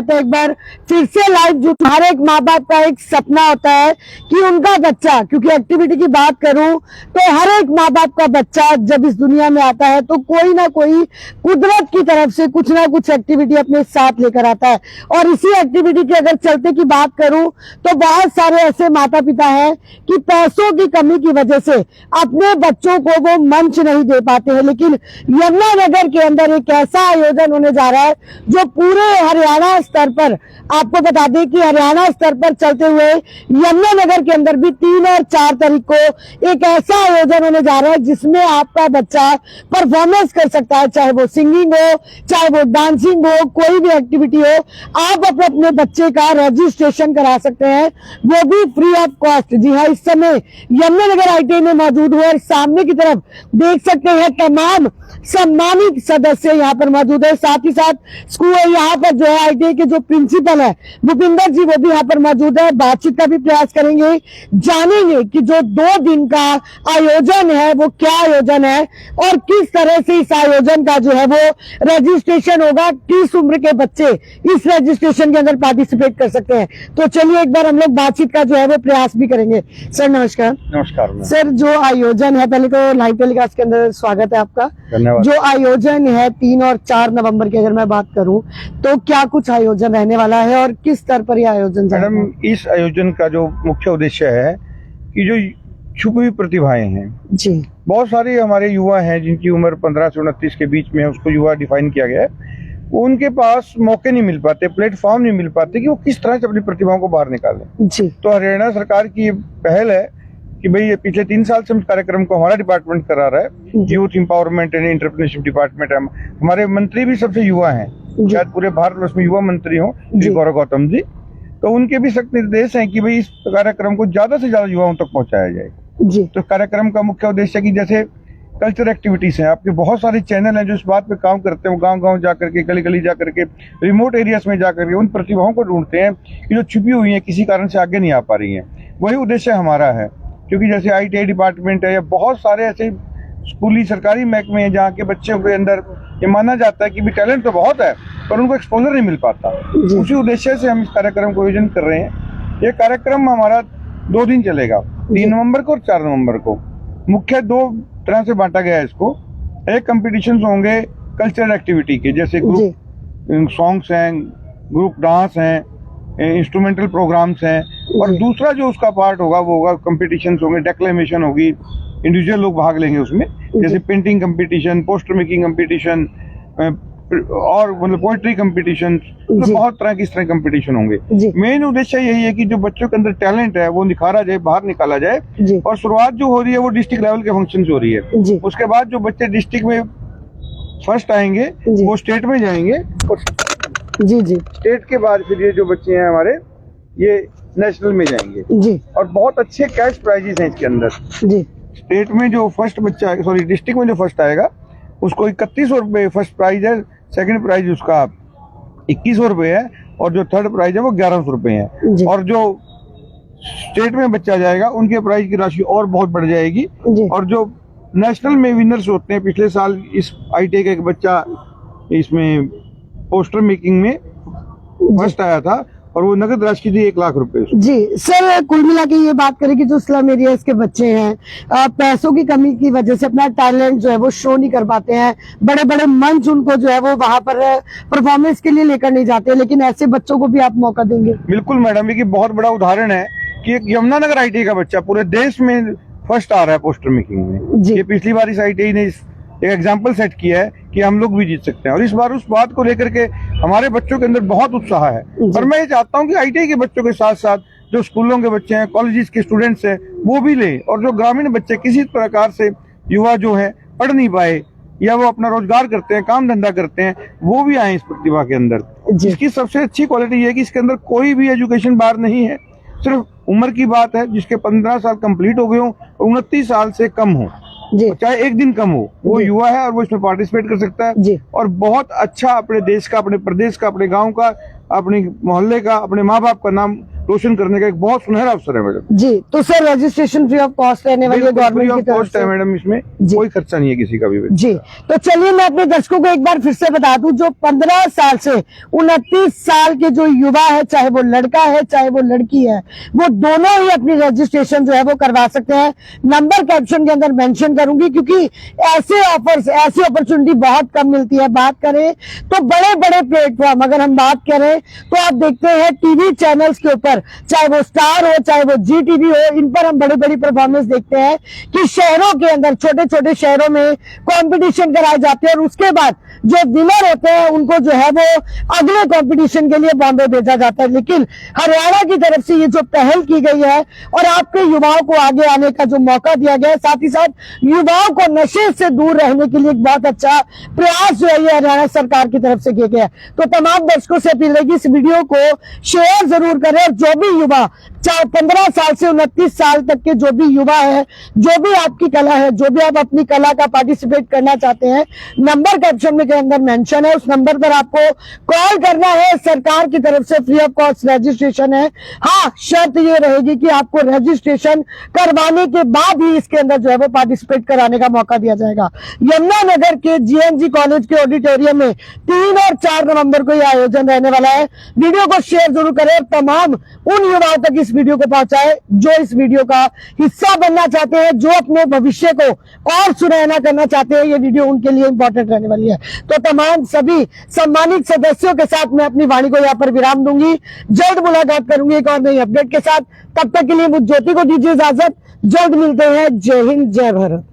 मैं तो एक बार फिर से लाइव जो हर एक माँ बाप का एक सपना होता है कि उनका बच्चा, क्योंकि एक्टिविटी की बात करूं तो हर एक माँ बाप का बच्चा जब इस दुनिया में आता है तो कोई ना कोई कुदरत की तरफ से कुछ ना कुछ एक्टिविटी अपने साथ लेकर आता है। और इसी एक्टिविटी के अगर चलते की बात करूं तो बहुत सारे ऐसे माता पिता हैं कि पैसों की कमी की वजह से अपने बच्चों को वो मंच नहीं दे पाते हैं, लेकिन यमुनानगर के अंदर एक ऐसा आयोजन होने जा रहा है जो पूरे हरियाणा स्तर पर, आपको बता दें कि हरियाणा स्तर पर चलते हुए यमुनानगर के अंदर भी 3 और 4 तारीख को एक ऐसा आयोजन होने जा रहा है जिसमें आपका बच्चा परफॉर्मेंस कर सकता है, चाहे वो सिंगिंग हो, चाहे वो डांसिंग हो, कोई भी एक्टिविटी हो। आप अपने बच्चे का रजिस्ट्रेशन करा सकते हैं, वो भी फ्री ऑफ कॉस्ट। जी हाँ, इस समय यमुनानगर ITI में मौजूद हुए, सामने की तरफ देख सकते हैं तमाम सम्मानित सदस्य यहाँ पर मौजूद है। साथ ही साथ स्कूल यहाँ पर जो है ITI के जो प्रिंसिपल है भूपिंदर जी, वो भी यहाँ पर मौजूद है। बातचीत का भी प्रयास करेंगे, जानेंगे कि जो 2 दिन का आयोजन है वो क्या आयोजन है और किस तरह से इस आयोजन का जो है वो रजिस्ट्रेशन होगा, किस उम्र के बच्चे इस रजिस्ट्रेशन के अंदर पार्टिसिपेट कर सकते हैं। तो चलिए एक बार हम लोग बातचीत का जो है वो प्रयास भी करेंगे। सर नमस्कार। नमस्कार सर, जो आयोजन है, पहले तो लाइव टेलीकास्ट के अंदर स्वागत है आपका। धन्यवाद। जो आयोजन है 3 और 4 नवंबर की अगर मैं बात करूं तो क्या कुछ आयोजन रहने वाला है और किस स्तर पर यह आयोजन चल रहा है? मैडम, इस आयोजन का जो मुख्य उद्देश्य है कि जो छुपी हुई प्रतिभाएं हैं जी, बहुत सारे हमारे युवा हैं जिनकी उम्र 15 से 29 के बीच में है, उसको युवा डिफाइन किया गया है। उनके पास मौके नहीं मिल पाते, प्लेटफॉर्म नहीं मिल पाते कि वो किस तरह से अपनी प्रतिभाओं को बाहर निकालें। जी, तो हरियाणा सरकार की ये पहल है कि भाई ये पिछले 3 साल से हम कार्यक्रम को हमारा डिपार्टमेंट करा रहा है, youth empowerment and entrepreneurship department. हमारे मंत्री भी सबसे युवा हैं, शायद पूरे भारतवर्ष में युवा मंत्री हों, श्री गौरव गौतम जी। तो उनके भी सख्त निर्देश हैं कि भाई इस कार्यक्रम को ज्यादा से ज्यादा युवाओं तक पहुंचाया जाए। जी, तो कार्यक्रम का मुख्य उद्देश्य है कि जैसे कल्चर एक्टिविटीज हैं, आपके बहुत सारे चैनल हैं जो इस बात पे काम करते हैं, वो गांव-गांव जाकर के, गली-गली जाकर के, रिमोट एरियाज में जाकर के उन प्रतिभाओं को ढूंढते हैं कि जो छुपी हुई हैं, किसी कारण से आगे नहीं आ पा रही हैं। वही उद्देश्य हमारा है, क्योंकि जैसे ITI डिपार्टमेंट है या बहुत सारे ऐसे स्कूली सरकारी महकमे हैं जहाँ के बच्चों के अंदर ये माना जाता है कि भी टैलेंट तो बहुत है पर उनको एक्सपोजर नहीं मिल पाता। उसी उद्देश्य से हम इस कार्यक्रम को आयोजन कर रहे हैं। ये कार्यक्रम हमारा 2 दिन चलेगा, 3 नवंबर को और 4 नवंबर को। मुख्य 2 तरह से बांटा गया है इसको। एक कंपटीशन होंगे कल्चरल एक्टिविटी के, जैसे ग्रुप सॉन्ग्स हैं, ग्रुप डांस हैं, इंस्ट्रूमेंटल प्रोग्राम्स हैं, और दूसरा जो उसका पार्ट होगा वो होगा कंपटीशन होंगे, डेक्लेमेशन होगी, इंडिविजुअल लोग भाग लेंगे उसमें, जैसे painting competition, poster making competition और मतलब पोएट्री कंपटीशन, तो बहुत तरह की इस तरह कंपटीशन होंगे। मेन उद्देश्य यही है कि जो बच्चों के अंदर टैलेंट है वो निखारा जाए, बाहर निकाला जाए। और शुरुआत जो हो रही है वो डिस्ट्रिक्ट लेवल के फंक्शन से हो रही है। उसके बाद जो बच्चे डिस्ट्रिक्ट में फर्स्ट आएंगे वो स्टेट में जाएंगे, और जी, स्टेट के बाद फिर ये जो बच्चे हैं हमारे ये नेशनल में जाएंगे। जी, और बहुत अच्छे कैश प्राइजेस हैं इसके अंदर। जी, स्टेट में जो फर्स्ट बच्चा आएगा, सॉरी डिस्ट्रिक्ट में जो फर्स्ट आएगा उसको 3100 रुपये फर्स्ट प्राइज है, सेकंड प्राइज उसका 2100 रुपये है, और जो थर्ड प्राइज है वो 1100 रुपये है। और जो स्टेट में बच्चा जाएगा उनके प्राइज की राशि और बहुत बढ़ जाएगी। और जो नेशनल में विनर्स होते हैं, पिछले साल इस ITI का एक बच्चा इसमें पोस्टर मेकिंग में फर्स्ट आया था और वो नगद राशि थी 1 लाख रुपए। जी सर, कुल मिला के ये बात करें कि जो स्लम एरियाज के बच्चे हैं पैसों की कमी की वजह से अपना टैलेंट जो है वो शो नहीं कर पाते हैं, बड़े बड़े मंच उनको जो है वो वहाँ पर परफॉर्मेंस के लिए लेकर नहीं जाते, लेकिन ऐसे बच्चों को भी आप मौका देंगे? बिल्कुल मैडम, ये बहुत बड़ा उदाहरण है कि एक यमुनानगर ITI का बच्चा पूरे देश में फर्स्ट आ रहा है पोस्टर मेकिंग में। ये पिछली बार इस ITI ने एक एग्जाम्पल सेट किया है कि हम लोग भी जीत सकते हैं, और इस बार उस बात को लेकर के हमारे बच्चों के अंदर बहुत उत्साह है। और मैं ये चाहता हूँ कि ITI के बच्चों के साथ साथ जो स्कूलों के बच्चे हैं, कॉलेजेस के स्टूडेंट्स हैं, वो भी लें, और जो ग्रामीण बच्चे किसी प्रकार से युवा जो है पढ़ नहीं पाए या वो अपना रोजगार करते हैं, काम धंधा करते हैं, वो भी आए इस प्रतिभा के अंदर। इसकी सबसे अच्छी क्वालिटी ये है कि इसके अंदर कोई भी एजुकेशन बार नहीं है, सिर्फ उम्र की बात है। जिसके 15 साल कंप्लीट हो गए हो और 29 साल से कम हो, चाहे एक दिन कम हो, वो युवा है और वो इसमें पार्टिसिपेट कर सकता है। और बहुत अच्छा अपने देश का, अपने प्रदेश का, अपने गांव का, अपने मोहल्ले का, अपने माँ बाप का नाम रोशन करने का एक बहुत सुनहरा अवसर है मैडम। जी, तो sir registration free of cost रहने वाली है गवर्नमेंट की तरफ कॉस्ट है से। मैडम, इसमें जी। कोई खर्चा नहीं है किसी का भी। जी, तो चलिए मैं अपने दर्शकों को एक बार फिर से बता दूं, जो 15 साल से 29 साल के जो युवा है, चाहे वो लड़का है चाहे वो लड़की है, वो दोनों ही अपनी रजिस्ट्रेशन जो है वो करवा सकते हैं। नंबर कैप्शन के अंदर मेंशन करूंगी, क्योंकि ऐसे ऑफर्स, ऐसी अपॉर्चुनिटी बहुत कम मिलती है। बात करें तो बड़े बड़े प्लेटफॉर्म, अगर हम बात करें तो आप देखते हैं टीवी चैनल्स के ऊपर, चाहे वो स्टार हो चाहे वो जी टीवी हो, इन पर हम बड़ी बड़ी परफॉर्मेंस देखते हैं कि शहरों के अंदर, छोटे छोटे शहरों में कंपटीशन कराए जाते हैं और उसके बाद जो विनर होते हैं उनको जो है वो अगले कंपटीशन के लिए बॉम्बे भेजा जाता है। लेकिन हरियाणा की तरफ से ये जो पहल की गई है और आपके युवाओं को आगे आने का जो मौका दिया गया है, साथ ही साथ युवाओं को नशे से दूर रहने के लिए एक बहुत अच्छा प्रयास जो है ये हरियाणा सरकार की तरफ से किया गया है। तो तमाम दर्शकों से अपील रहेगी, इस वीडियो को शेयर जरूर करें और जो भी युवा, चाहे 15 साल से 29 साल तक के जो भी युवा है, जो भी आपकी कला है, जो भी आप अपनी कला का पार्टिसिपेट करना चाहते हैं, नंबर कैप्शन में के अंदर मेंशन है, उस नंबर पर आपको कॉल करना है। सरकार की तरफ से फ्री ऑफ कॉस्ट रजिस्ट्रेशन है। हाँ, शर्त ये रहेगी कि आपको रजिस्ट्रेशन करवाने के बाद ही इसके अंदर जो है वो पार्टिसिपेट कराने का मौका दिया जाएगा। यमुनानगर के जीएनजी कॉलेज के ऑडिटोरियम में 3 और 4 नवंबर को यह आयोजन रहने वाला है। वीडियो को शेयर जरूर करें और तमाम उन युवाओं तक इस वीडियो को पहुंचाए जो इस वीडियो का हिस्सा बनना चाहते हैं, जो अपने भविष्य को और सुनहरा करना चाहते हैं। ये वीडियो उनके लिए इंपॉर्टेंट रहने वाली है। तो तमाम सभी सम्मानित सदस्यों के साथ मैं अपनी वाणी को यहाँ पर विराम दूंगी। जल्द मुलाकात करूंगी एक और नई अपडेट के साथ। तब तक के लिए मुझ ज्योति को दीजिए इजाजत। जल्द मिलते हैं। जय हिंद, जय भारत।